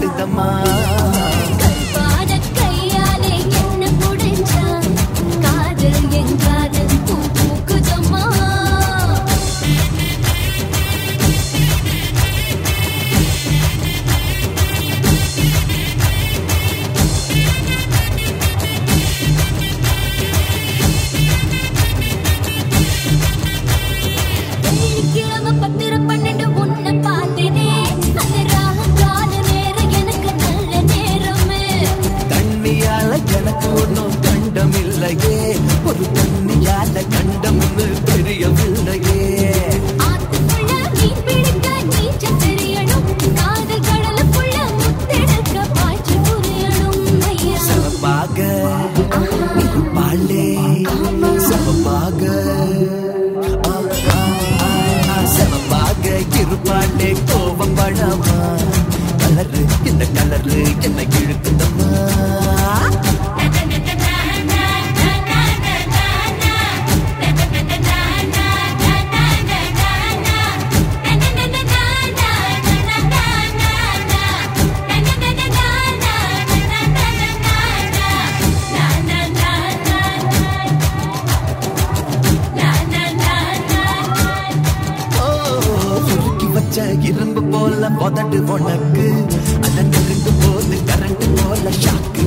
காட்டுதம்மா. ஒரு தண்ணியால கண்டம்னு தெரியவில்லையே. சமமாக இருப்பாளே, சமமாக சமமாக இருப்பாளே, கோபம் படாமா. கலரு இந்த கலரு என்ன இழுக்குதம்மா. இரும்பு போல உதட்டு உனக்கு, அதன் போது கரண்ட் போல ஷாக்கு